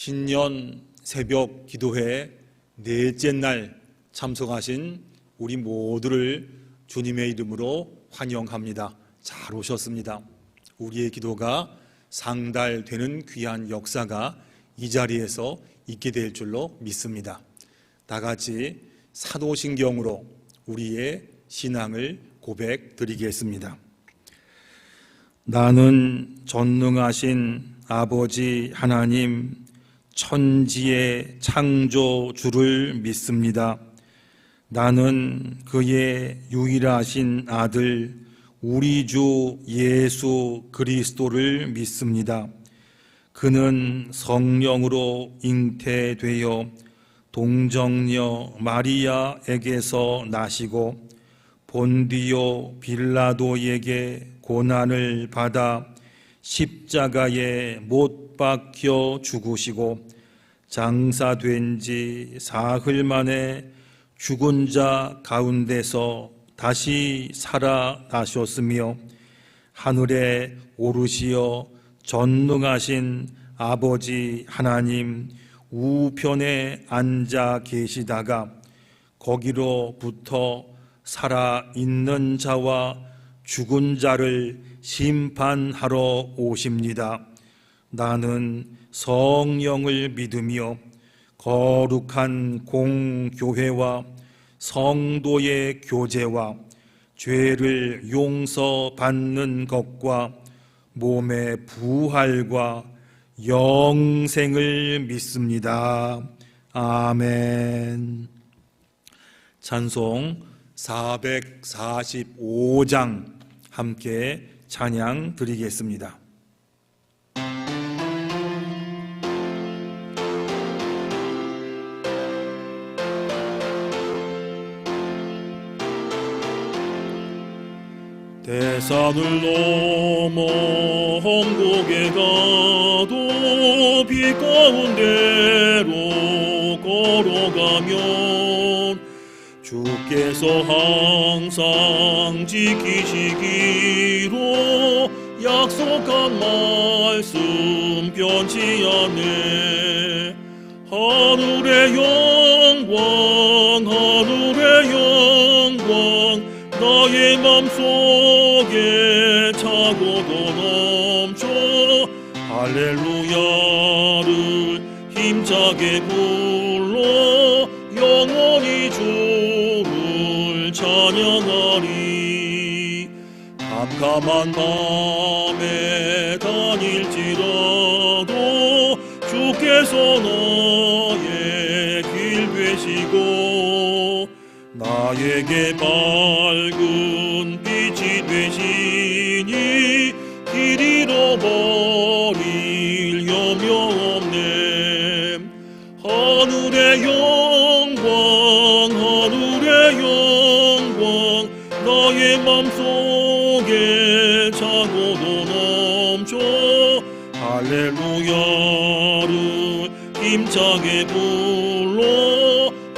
신년 새벽 기도회 넷째 날 참석하신 우리 모두를 주님의 이름으로 환영합니다. 잘 오셨습니다. 우리의 기도가 상달되는 귀한 역사가 이 자리에서 있게 될 줄로 믿습니다. 다 같이 사도신경으로 우리의 신앙을 고백드리겠습니다. 나는 전능하신 아버지 하나님 천지의 창조주를 믿습니다. 나는 그의 유일하신 아들 우리 주 예수 그리스도를 믿습니다. 그는 성령으로 잉태되어 동정녀 마리아에게서 나시고 본디오 빌라도에게 고난을 받아 십자가에 못 박혀 죽으시고 장사된 지 사흘 만에 죽은 자 가운데서 다시 살아나셨으며 하늘에 오르시어 전능하신 아버지 하나님 우편에 앉아 계시다가 거기로부터 살아있는 자와 죽은 자를 심판하러 오십니다. 나는 성령을 믿으며 거룩한 공교회와 성도의 교제와 죄를 용서받는 것과 몸의 부활과 영생을 믿습니다. 아멘. 찬송 445장 함께 찬양 드리겠습니다. 대산을 넘어 홍곡에 가도 빛 가운데로 걸어가면 주께서 항상 지키시기로 약속한 말씀 변치 않네. 하늘의 영광 하늘의 영광 나의 맘속에 차고도 넘쳐 할렐루야를 힘차게 불러 영원히 주를 찬양하리. 캄캄한 밤에 다닐지라도 주께서 나의 길 되시고 나에게 밝은 빛이 되시니 길 잃어버릴 염려 없네. 하늘의 영광 하늘의 영광 나의 맘속에 차고도 넘쳐 할렐루야를 힘차게 불러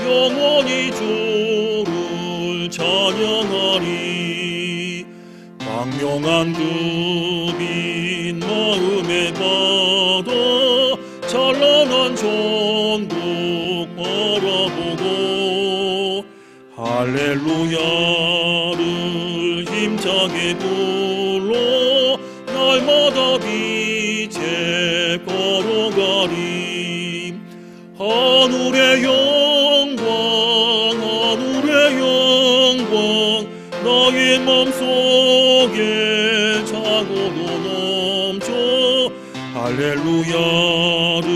영원히 주를 찬양하리. 광명한 그 빛 마음에 받아 찬란한 천국 바라보고 할렐루야를 힘차게 불러 날마다 빛에 걸어가리. 하늘의 영광 하늘의 영광 나의 맘속에 차고도 넘쳐 할렐루야를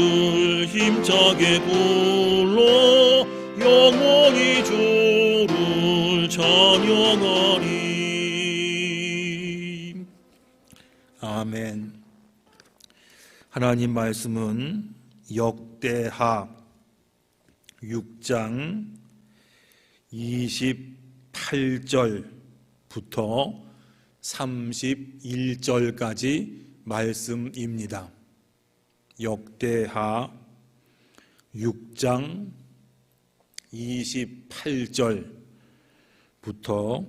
힘차게 불러 영원히 주를 찬양하리. 아멘. 하나님 말씀은 역대하 6장 28절부터 31절까지 말씀입니다. 역대하 6장 28절부터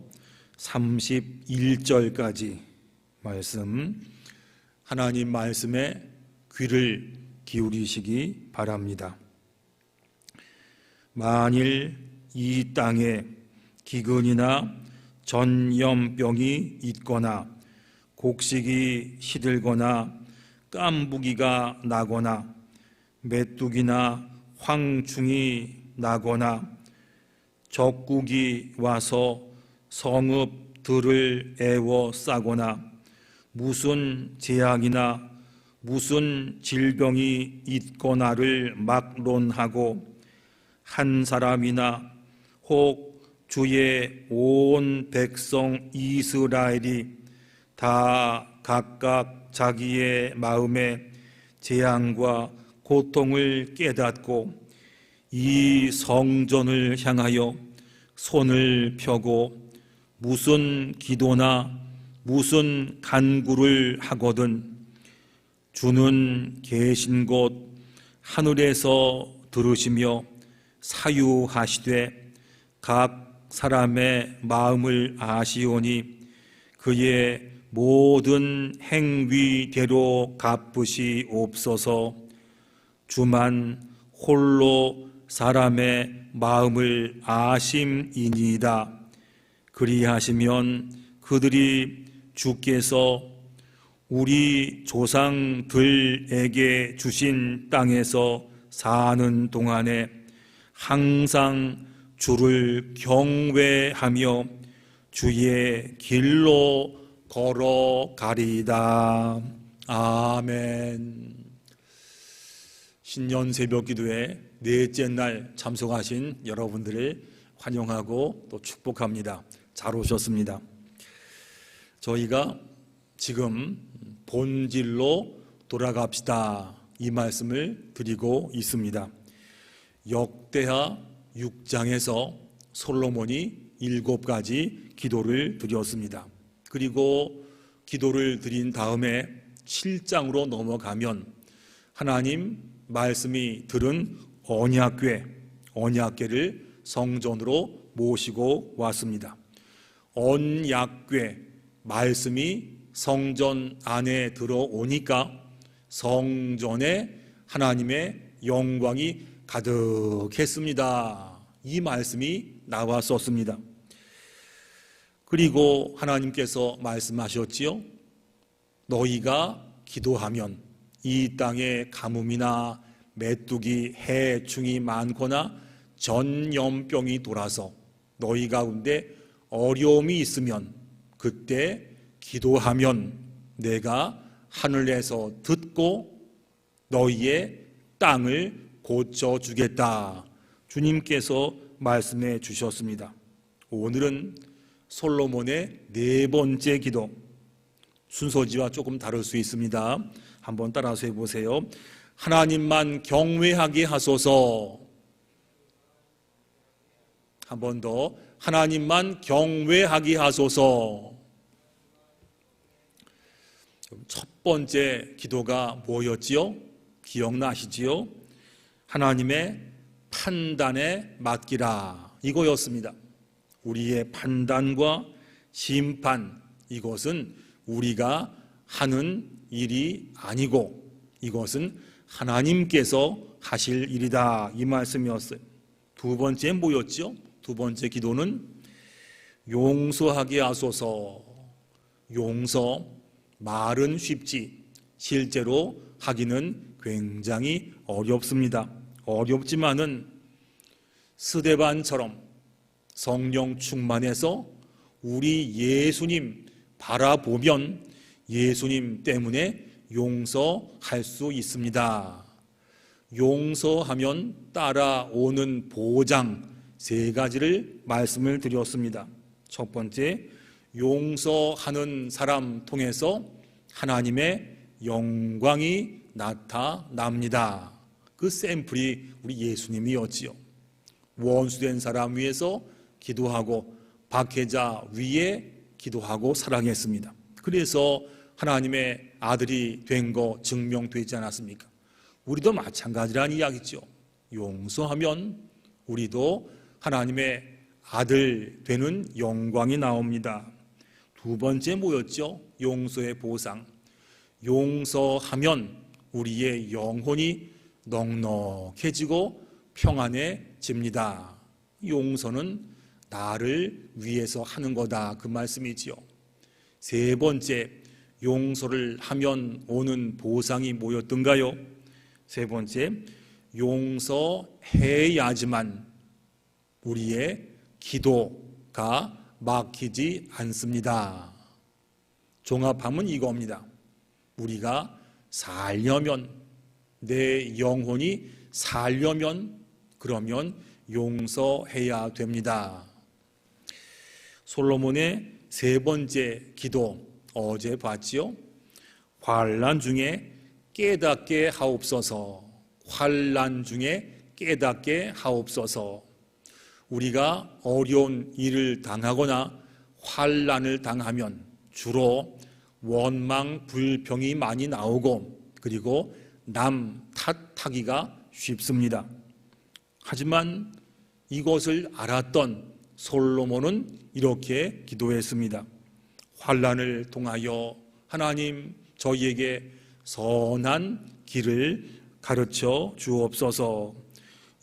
31절까지 말씀, 하나님 말씀에 귀를 기울이시기 바랍니다. 만일 이 땅에 기근이나 전염병이 있거나 곡식이 시들거나 깐부기가 나거나 메뚜기나 황충이 나거나 적국이 와서 성읍들을 에워싸거나 무슨 재앙이나 무슨 질병이 있거나를 막론하고 한 사람이나 혹 주의 온 백성 이스라엘이 다 각각 자기의 마음에 재앙과 고통을 깨닫고 이 성전을 향하여 손을 펴고 무슨 기도나 무슨 간구를 하거든 주는 계신 곳 하늘에서 들으시며 사유하시되 각 사람의 마음을 아시오니 그의 모든 행위대로 갚으시옵소서. 주만 홀로 사람의 마음을 아심이니이다. 그리하시면 그들이 주께서 우리 조상들에게 주신 땅에서 사는 동안에 항상 주를 경외하며 주의 길로 걸어가리다. 아멘. 신년 새벽 기도회 넷째 날 참석하신 여러분들을 환영하고 또 축복합니다. 잘 오셨습니다. 저희가 지금 본질로 돌아갑시다 이 말씀을 드리고 있습니다. 역대하 6장에서 솔로몬이 7가지 기도를 드렸습니다. 그리고 기도를 드린 다음에 7장으로 넘어가면 하나님 말씀이 들은 언약궤를 성전으로 모시고 왔습니다. 언약궤 말씀이 성전 안에 들어오니까 성전에 하나님의 영광이 가득했습니다. 이 말씀이 나왔었습니다. 그리고 하나님께서 말씀하셨지요. 너희가 기도하면 이 땅에 가뭄이나 메뚜기, 해충이 많거나 전염병이 돌아서 너희 가운데 어려움이 있으면 그때 기도하면 내가 하늘에서 듣고 너희의 땅을 고쳐주겠다. 주님께서 말씀해 주셨습니다. 오늘은 솔로몬의 4번째 기도, 순서지와 조금 다를 수 있습니다. 한번 따라서 해보세요. 하나님만 경외하게 하소서. 한 번 더. 하나님만 경외하게 하소서. 첫 번째 기도가 뭐였지요? 기억나시지요? 하나님의 판단에 맡기라. 이거였습니다. 우리의 판단과 심판, 이것은 우리가 하는 일이 아니고 이것은 하나님께서 하실 일이다. 이 말씀이었어요. 두 번째 뭐였죠? 두 번째 기도는 용서하게 하소서. 용서, 말은 쉽지 실제로 하기는 굉장히 어렵습니다. 어렵지만은 스데반처럼 성령 충만해서 우리 예수님 바라보면 예수님 때문에 용서할 수 있습니다. 용서하면 따라오는 보장 3가지를 말씀을 드렸습니다. 첫 번째, 용서하는 사람 통해서 하나님의 영광이 나타납니다. 그 샘플이 우리 예수님이었지요. 원수된 사람 위해서 기도하고 박해자 위에 기도하고 사랑했습니다. 그래서 하나님의 아들이 된 거 증명되지 않았습니까? 우리도 마찬가지라는 이야기죠. 용서하면 우리도 하나님의 아들 되는 영광이 나옵니다. 두 번째 뭐였죠? 용서의 보상. 용서하면 우리의 영혼이 넉넉해지고 평안해집니다. 용서는 나를 위해서 하는 거다, 그 말씀이지요. 세 번째, 용서를 하면 오는 보상이 뭐였던가요? 세 번째, 용서해야지만 우리의 기도가 막히지 않습니다. 종합하면 이겁니다. 우리가 살려면, 내 영혼이 살려면 그러면 용서해야 됩니다. 솔로몬의 3번째 기도 어제 봤지요? 환난 중에 깨닫게 하옵소서. 환난 중에 깨닫게 하옵소서. 우리가 어려운 일을 당하거나 환난을 당하면 주로 원망, 불평이 많이 나오고 그리고 남 탓하기가 쉽습니다. 하지만 이것을 알았던 솔로몬은 이렇게 기도했습니다. 환난을 통하여 하나님 저희에게 선한 길을 가르쳐 주옵소서.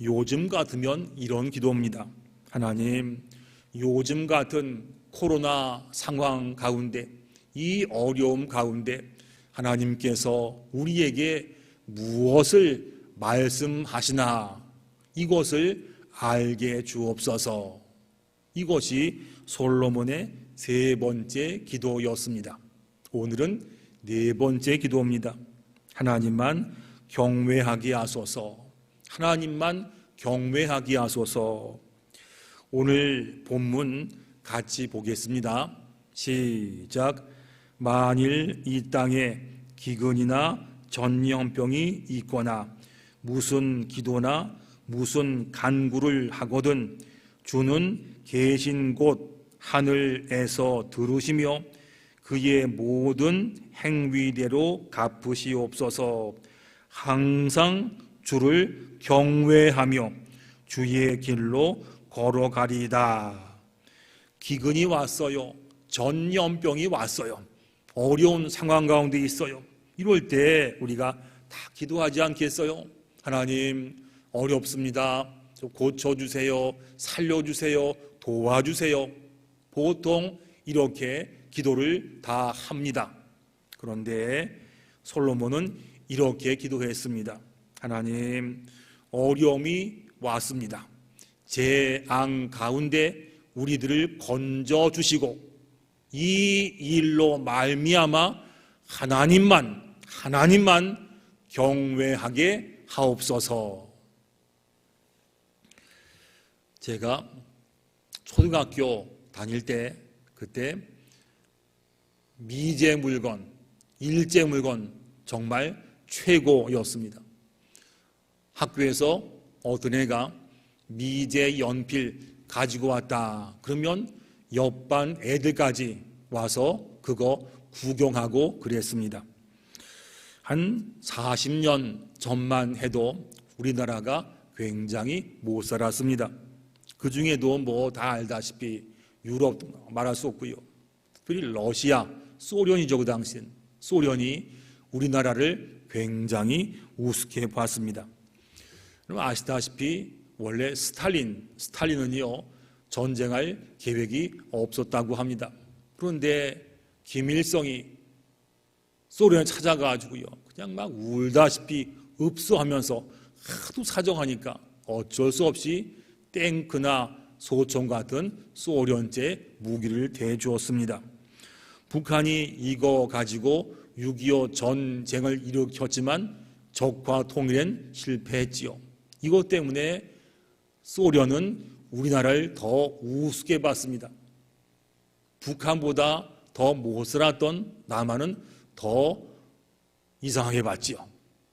요즘 같으면 이런 기도입니다. 하나님, 요즘 같은 코로나 상황 가운데, 이 어려움 가운데 하나님께서 우리에게 무엇을 말씀하시나 이것을 알게 주옵소서. 이것이 솔로몬의 3번째 기도였습니다. 오늘은 4번째 기도입니다. 하나님만 경외하게 하소서. 하나님만 경외하게 하소서. 오늘 본문 같이 보겠습니다. 시작. 만일 이 땅에 기근이나 전염병이 있거나 무슨 기도나 무슨 간구를 하거든 주는 계신 곳 하늘에서 들으시며 그의 모든 행위대로 갚으시옵소서. 항상 주를 경외하며 주의 길로 걸어가리다. 기근이 왔어요. 전염병이 왔어요. 어려운 상황 가운데 있어요. 이럴 때 우리가 다 기도하지 않겠어요? 하나님, 어렵습니다. 고쳐주세요. 살려주세요. 도와주세요. 보통 이렇게 기도를 다 합니다. 그런데 솔로몬은 이렇게 기도했습니다. 하나님, 어려움이 왔습니다. 재앙 가운데 우리들을 건져주시고 이 일로 말미암아 하나님만 경외하게 하옵소서. 제가 초등학교 다닐 때 그때 미제 물건, 일제 물건 정말 최고였습니다. 학교에서 어떤 애가 미제 연필 가지고 왔다 그러면 옆반 애들까지 와서 그거 구경하고 그랬습니다. 한 40년 전만 해도 우리나라가 굉장히 못 살았습니다. 그 중에도 뭐 다 알다시피 유럽 말할 수 없고요. 특별히 러시아, 소련이죠. 그 당시엔 소련이 우리나라를 굉장히 우습게 봤습니다. 그럼 아시다시피 원래 스탈린은요 전쟁할 계획이 없었다고 합니다. 그런데 김일성이 소련에 찾아가지고요 그냥 막 울다시피 읍소하면서 하도 사정하니까 어쩔 수 없이 탱크나 소총 같은 소련제 무기를 대주었습니다. 북한이 이거 가지고 6.25 전쟁을 일으켰지만 적화 통일엔 실패했지요. 이것 때문에 소련은 우리나라를 더 우습게 봤습니다. 북한보다 더 못 살았던 남한은 더 이상하게 봤지요.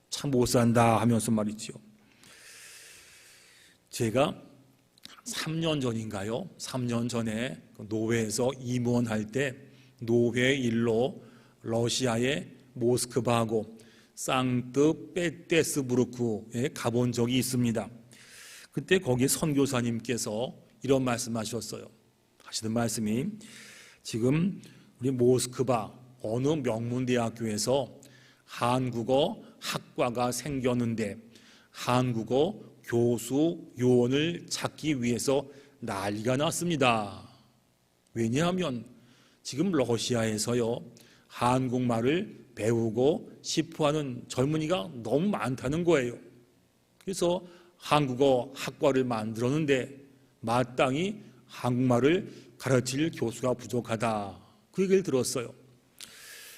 참 못 산다 하면서 말이지요. 제가 3년 전인가요? 3년 전에 노회에서 임원할 때 노회 일로 러시아의 모스크바하고 상트페테르부르크에 가본 적이 있습니다. 그때 거기 선교사님께서 이런 말씀하셨어요. 하시는 말씀이 지금 우리 모스크바 어느 명문대학교에서 한국어 학과가 생겼는데 한국어 교수 요원을 찾기 위해서 난리가 났습니다. 왜냐하면 지금 러시아에서요 한국말을 배우고 싶어하는 젊은이가 너무 많다는 거예요. 그래서 한국어 학과를 만들었는데 마땅히 한국말을 가르칠 교수가 부족하다. 그 얘기를 들었어요.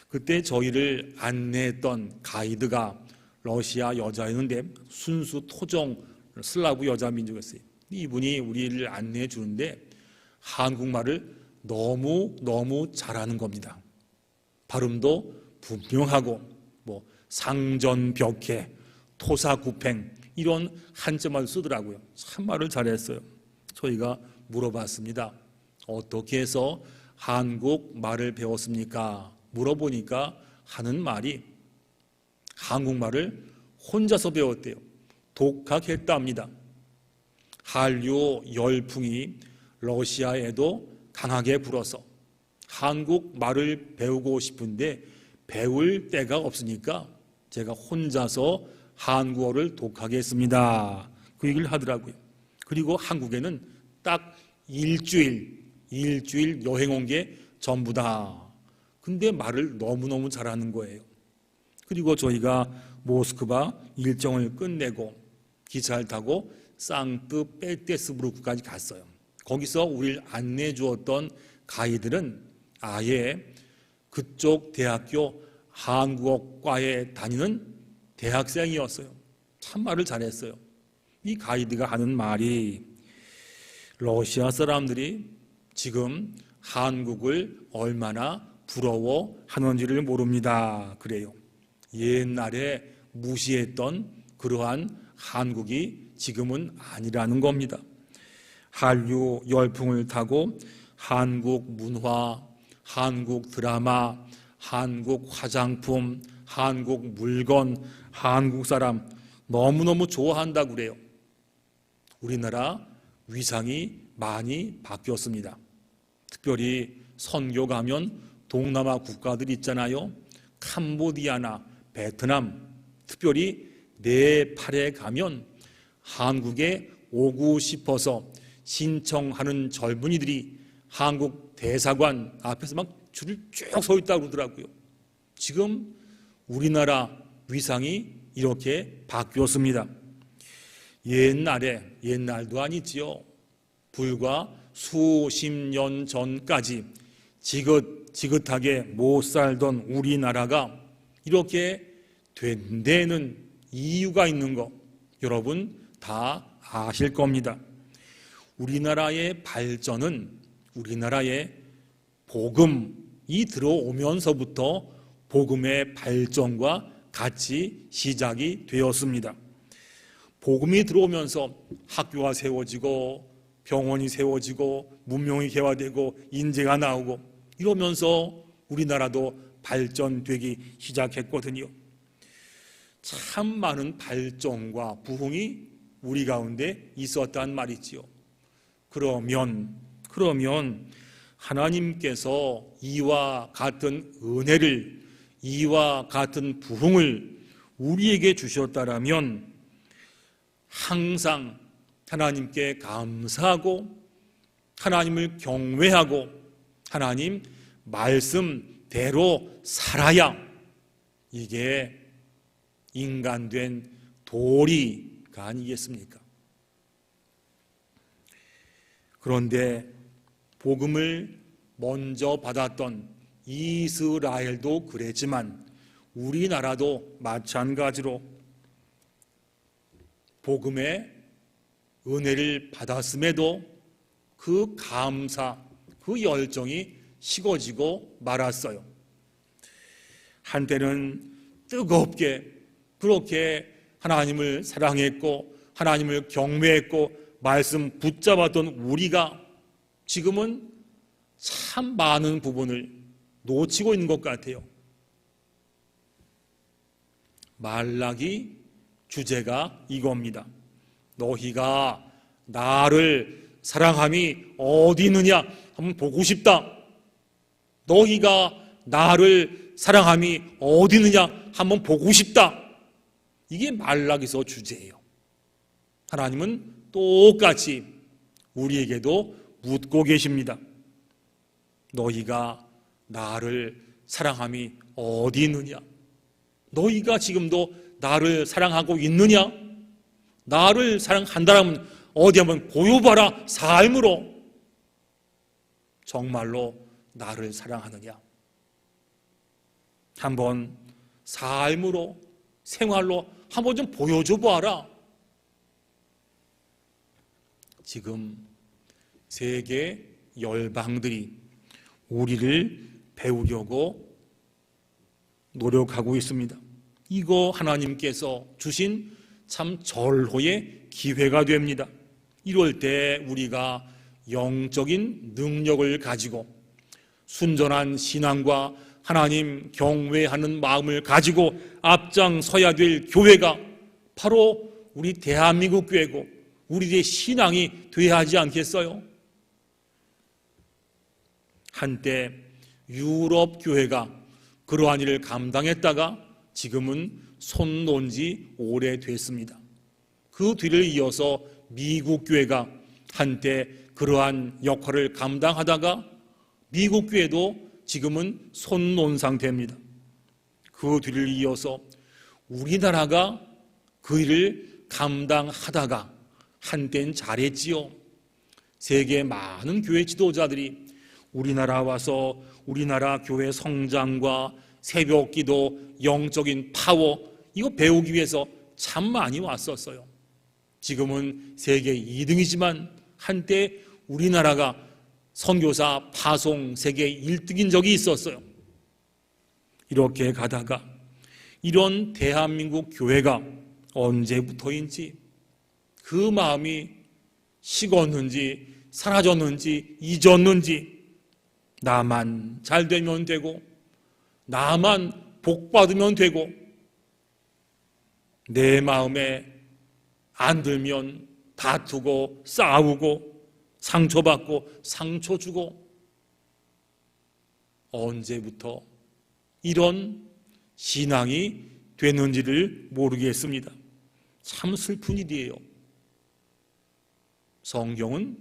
그때 저희를 안내했던 가이드가 러시아 여자였는데 순수 토종 슬라브 여자 민족이었어요. 이분이 우리를 안내해 주는데 한국말을 너무 잘하는 겁니다. 발음도 분명하고 뭐 상전벽해, 토사구팽 이런 한자말을 쓰더라고요. 참 말을 잘했어요. 저희가 물어봤습니다. 어떻게 해서 한국말을 배웠습니까? 물어보니까 하는 말이 한국말을 혼자서 배웠대요. 독학했답니다. 한류 열풍이 러시아에도 강하게 불어서 한국말을 배우고 싶은데 배울 데가 없으니까 제가 혼자서 한국어를 독학했습니다. 그 얘기를 하더라고요. 그리고 한국에는 딱 일주일 여행 온 게 전부다. 근데 말을 너무너무 잘하는 거예요. 그리고 저희가 모스크바 일정을 끝내고 기차를 타고 상트페테르부르크까지 갔어요. 거기서 우리를 안내해 주었던 가이드는 아예 그쪽 대학교 한국어과에 다니는 대학생이었어요. 참 말을 잘했어요. 이 가이드가 하는 말이 러시아 사람들이 지금 한국을 얼마나 부러워하는지를 모릅니다. 그래요. 옛날에 무시했던 그러한 한국이 지금은 아니라는 겁니다. 한류 열풍을 타고 한국 문화, 한국 드라마, 한국 화장품, 한국 물건, 한국 사람 너무너무 좋아한다고 그래요. 우리나라 위상이 많이 바뀌었습니다. 특별히 선교 가면 동남아 국가들 있잖아요. 캄보디아나 베트남, 특별히 네팔에 가면 한국에 오고 싶어서 신청하는 젊은이들이 한국 대사관 앞에서 막 줄을 쭉 서 있다고 그러더라고요. 지금 우리나라 위상이 이렇게 바뀌었습니다. 옛날도 아니지요. 불과 수십 년 전까지 지긋지긋하게 못 살던 우리나라가 이렇게 된 데는 이유가 있는 거 여러분 다 아실 겁니다. 우리나라의 발전은 우리나라의 복음이 들어오면서부터 복음의 발전과 같이 시작이 되었습니다. 복음이 들어오면서 학교가 세워지고 병원이 세워지고 문명이 개화되고 인재가 나오고 이러면서 우리나라도 발전되기 시작했거든요. 참 많은 발전과 부흥이 우리 가운데 있었단 말이지요. 그러면 하나님께서 이와 같은 은혜를, 이와 같은 부흥을 우리에게 주셨다라면 항상 하나님께 감사하고 하나님을 경외하고 하나님 말씀대로 살아야 이게 인간된 도리가 아니겠습니까? 그런데 복음을 먼저 받았던 이스라엘도 그랬지만 우리나라도 마찬가지로 복음의 은혜를 받았음에도 그 감사, 그 열정이 식어지고 말았어요. 한때는 뜨겁게 그렇게 하나님을 사랑했고 하나님을 경외했고 말씀 붙잡았던 우리가 지금은 참 많은 부분을 놓치고 있는 것 같아요. 말라기 주제가 이겁니다. 너희가 나를 사랑함이 어디 있느냐 한번 보고 싶다. 너희가 나를 사랑함이 어디 있느냐 한번 보고 싶다. 이게 말라기서 주제예요. 하나님은 똑같이 우리에게도 묻고 계십니다. 너희가 나를 사랑함이 어디 있느냐? 너희가 지금도 나를 사랑하고 있느냐? 나를 사랑한다면 어디 한번 보여봐라. 삶으로 정말로 나를 사랑하느냐? 한번 삶으로 생활로 한번 좀 보여줘 봐라. 지금 세계 열방들이 우리를 배우려고 노력하고 있습니다. 이거 하나님께서 주신 참 절호의 기회가 됩니다. 이럴 때 우리가 영적인 능력을 가지고 순전한 신앙과 하나님 경외하는 마음을 가지고 앞장서야 될 교회가 바로 우리 대한민국 교회고 우리의 신앙이 돼야 하지 않겠어요? 한때 유럽 교회가 그러한 일을 감당했다가 지금은 손 놓은 지 오래됐습니다. 그 뒤를 이어서 미국 교회가 한때 그러한 역할을 감당하다가 미국 교회도 지금은 손 놓은 상태입니다. 그 뒤를 이어서 우리나라가 그 일을 감당하다가 한때는 잘했지요. 세계 많은 교회 지도자들이 우리나라 와서 우리나라 교회 성장과 새벽기도, 영적인 파워 이거 배우기 위해서 참 많이 왔었어요. 지금은 세계 2등이지만 한때 우리나라가 선교사 파송 세계 1등인 적이 있었어요. 이렇게 가다가 이런 대한민국 교회가 언제부터인지 그 마음이 식었는지 사라졌는지 잊었는지 나만 잘 되면 되고, 나만 복 받으면 되고, 내 마음에 안 들면 다투고 싸우고 상처받고 상처 주고, 언제부터 이런 신앙이 되는지를 모르겠습니다. 참 슬픈 일이에요. 성경은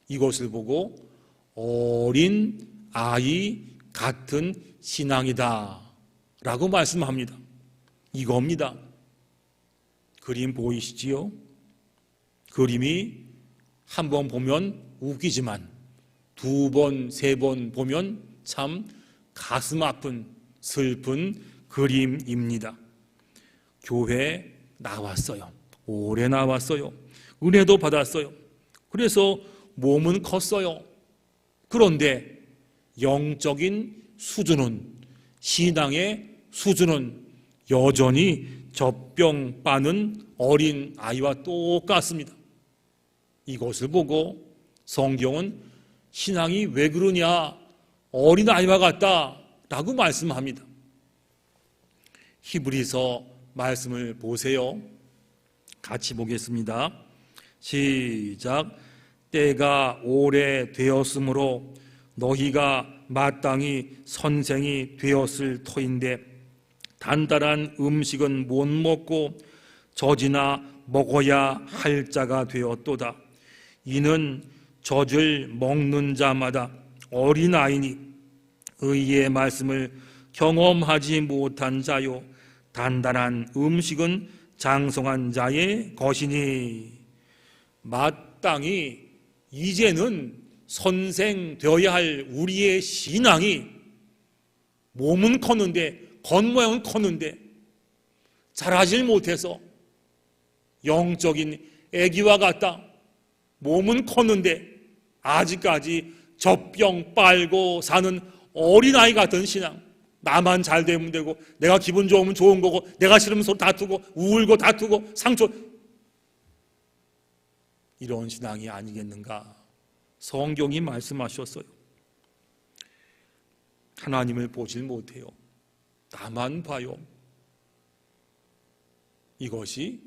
이것을 보고 어린 아이 같은 신앙이다 라고 말씀합니다. 이겁니다. 그림 보이시지요? 그림이 한 번 보면 웃기지만 두 번, 세 번 보면 참 가슴 아픈 슬픈 그림입니다. 교회 나왔어요. 오래 나왔어요. 은혜도 받았어요. 그래서 몸은 컸어요. 그런데 영적인 수준은, 신앙의 수준은 여전히 젖병 빠는 어린 아이와 똑같습니다. 이것을 보고 성경은 신앙이 왜 그러냐, 어린 아이와 같다라고 말씀합니다. 히브리서 말씀을 보세요. 같이 보겠습니다. 시작. 때가 오래 되었으므로 너희가 마땅히 선생이 되었을 터인데 단단한 음식은 못 먹고 젖이나 먹어야 할 자가 되었도다. 이는 젖을 먹는 자마다 어린아이니 의의 말씀을 경험하지 못한 자요 단단한 음식은 장성한 자의 것이니. 마땅히 이제는 선생 되어야 할 우리의 신앙이 몸은 컸는데, 겉모양은 컸는데 자라질 못해서 영적인 애기와 같다. 몸은 컸는데 아직까지 젖병 빨고 사는 어린아이 같은 신앙. 나만 잘 되면 되고, 내가 기분 좋으면 좋은 거고, 내가 싫으면 서로 다투고 울고 다투고 상처, 이런 신앙이 아니겠는가. 성경이 말씀하셨어요. 하나님을 보질 못해요. 나만 봐요. 이것이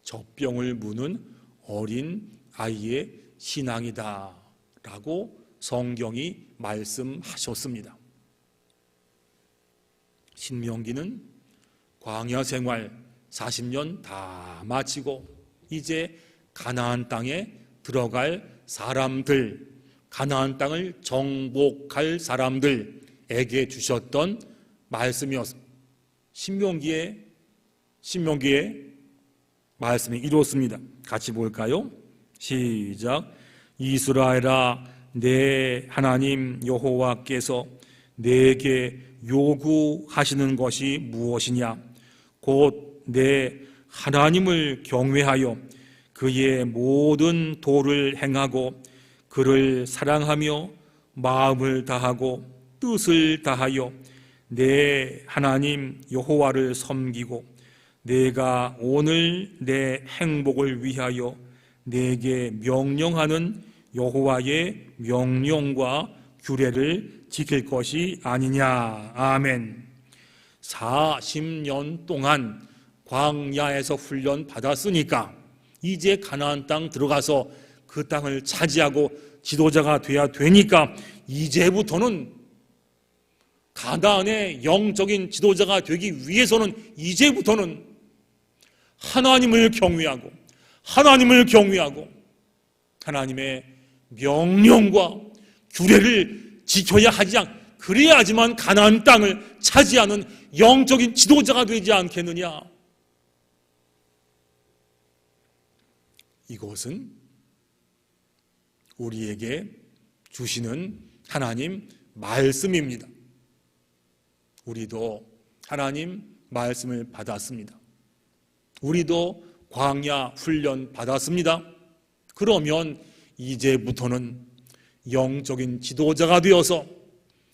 젖병을 무는 어린 아이의 신앙이다 라고 성경이 말씀하셨습니다. 신명기는 광야 생활 40년 다 마치고 이제 가나안 땅에 들어갈 사람들, 가나안 땅을 정복할 사람들에게 주셨던 말씀이었습니다. 신명기의 말씀이 이렇습니다. 같이 볼까요? 시작. 이스라엘아, 내 하나님 여호와께서 내게 요구하시는 것이 무엇이냐? 곧 내 하나님을 경외하여 그의 모든 도를 행하고 그를 사랑하며 마음을 다하고 뜻을 다하여 내 하나님 여호와를 섬기고 내가 오늘 내 행복을 위하여 내게 명령하는 여호와의 명령과 규례를 지킬 것이 아니냐. 아멘. 40년 동안 광야에서 훈련 받았으니까 이제 가나안 땅 들어가서 그 땅을 차지하고 지도자가 돼야 되니까 이제부터는 가나안의 영적인 지도자가 되기 위해서는 이제부터는 하나님을 경외하고 하나님의 명령과 규례를 지켜야 하지 그래야지만 가나안 땅을 차지하는 영적인 지도자가 되지 않겠느냐. 이것은 우리에게 주시는 하나님 말씀입니다. 우리도 하나님 말씀을 받았습니다. 우리도 광야 훈련 받았습니다. 그러면 이제부터는 영적인 지도자가 되어서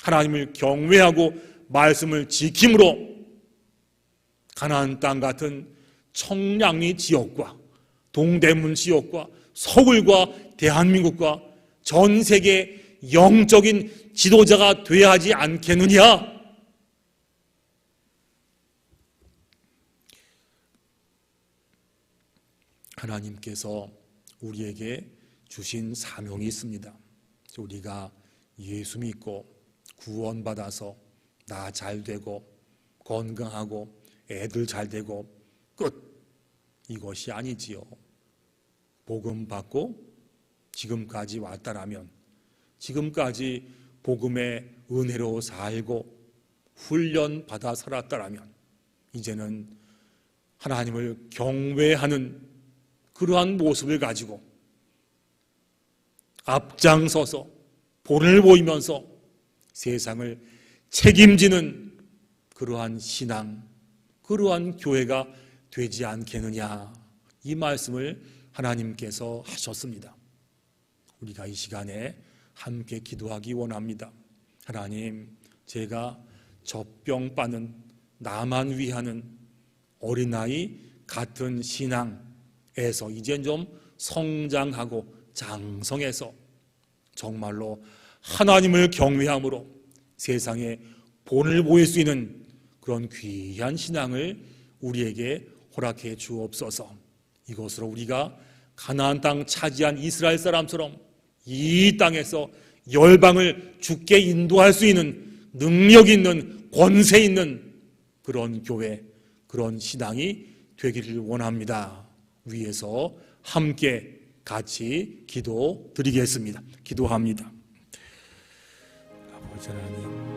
하나님을 경외하고 말씀을 지킴으로 가나안 땅 같은 청량리 지역과 동대문 지역과 서울과 대한민국과 전 세계 영적인 지도자가 되어야 하지 않겠느냐? 하나님께서 우리에게 주신 사명이 있습니다. 우리가 예수 믿고 구원받아서 나 잘 되고 건강하고 애들 잘 되고 끝, 이것이 아니지요. 복음 받고 지금까지 왔다라면, 지금까지 복음의 은혜로 살고 훈련 받아 살았다라면, 이제는 하나님을 경외하는 그러한 모습을 가지고 앞장서서 본을 보이면서 세상을 책임지는 그러한 신앙, 그러한 교회가 되지 않겠느냐, 이 말씀을 하나님께서 하셨습니다. 우리가 이 시간에 함께 기도하기 원합니다. 하나님, 제가 젖병 빠는 나만 위하는 어린아이 같은 신앙에서 이젠 좀 성장하고 장성해서 정말로 하나님을 경외함으로 세상에 본을 보일 수 있는 그런 귀한 신앙을 우리에게 허락해 주옵소서. 이것으로 우리가 가나안 땅 차지한 이스라엘 사람처럼 이 땅에서 열방을 주께 인도할 수 있는 능력 있는, 권세 있는 그런 교회, 그런 신앙이 되기를 원합니다. 위에서 함께 같이 기도 드리겠습니다. 기도합니다. 아버지 하나님,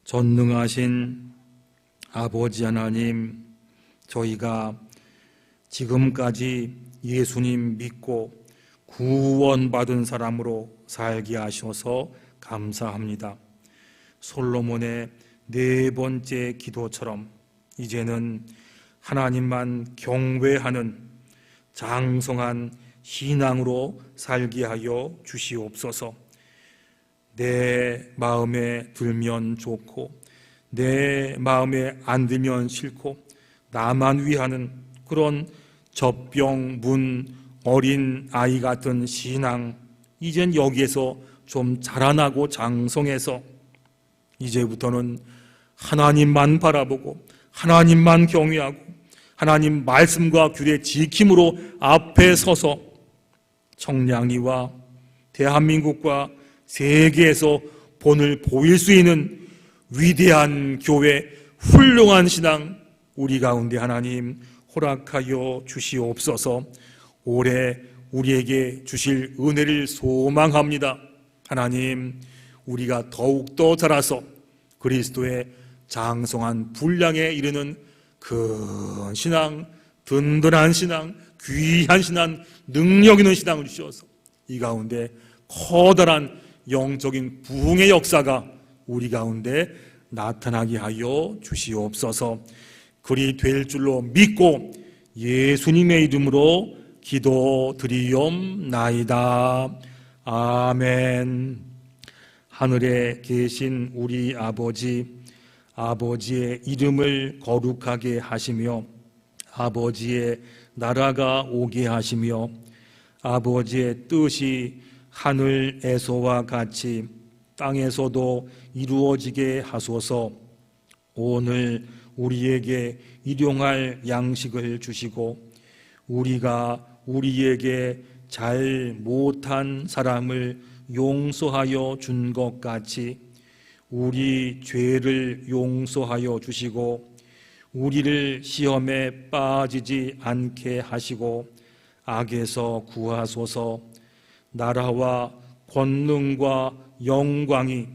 전능하신 아버지 하나님, 저희가 지금까지 예수님 믿고 구원받은 사람으로 살게 하셔서 감사합니다. 솔로몬의 4번째 기도처럼 이제는 하나님만 경외하는 장성한 신앙으로 살게 하여 주시옵소서. 내 마음에 들면 좋고 내 마음에 안 들면 싫고 나만 위하는 그런 젖병문 어린 아이 같은 신앙, 이젠 여기에서 좀 자라나고 장성해서 이제부터는 하나님만 바라보고 하나님만 경외하고 하나님 말씀과 규례 지킴으로 앞에 서서 청량리와 대한민국과 세계에서 본을 보일 수 있는 위대한 교회, 훌륭한 신앙 우리 가운데 하나님 허락하여 주시옵소서. 올해 우리에게 주실 은혜를 소망합니다. 하나님, 우리가 더욱더 자라서 그리스도의 장성한 분량에 이르는 큰 신앙, 든든한 신앙, 귀한 신앙, 능력 있는 신앙을 주셔서 이 가운데 커다란 영적인 부흥의 역사가 우리 가운데 나타나게 하여 주시옵소서. 그리 될 줄로 믿고 예수님의 이름으로 기도드리옵나이다. 아멘. 하늘에 계신 우리 아버지, 아버지의 이름을 거룩하게 하시며 아버지의 나라가 오게 하시며 아버지의 뜻이 하늘에서와 같이 땅에서도 이루어지게 하소서. 오늘 우리에게 일용할 양식을 주시고 우리가 우리에게 잘 못한 사람을 용서하여 준 것 같이 우리 죄를 용서하여 주시고 우리를 시험에 빠지지 않게 하시고 악에서 구하소서. 나라와 권능과 영광이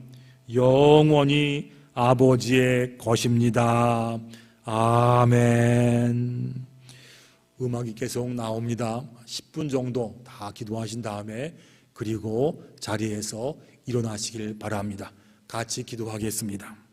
영원히 아버지의 것입니다. 아멘. 음악이 계속 나옵니다. 10분 정도 다 기도하신 다음에 그리고 자리에서 일어나시길 바랍니다. 같이 기도하겠습니다.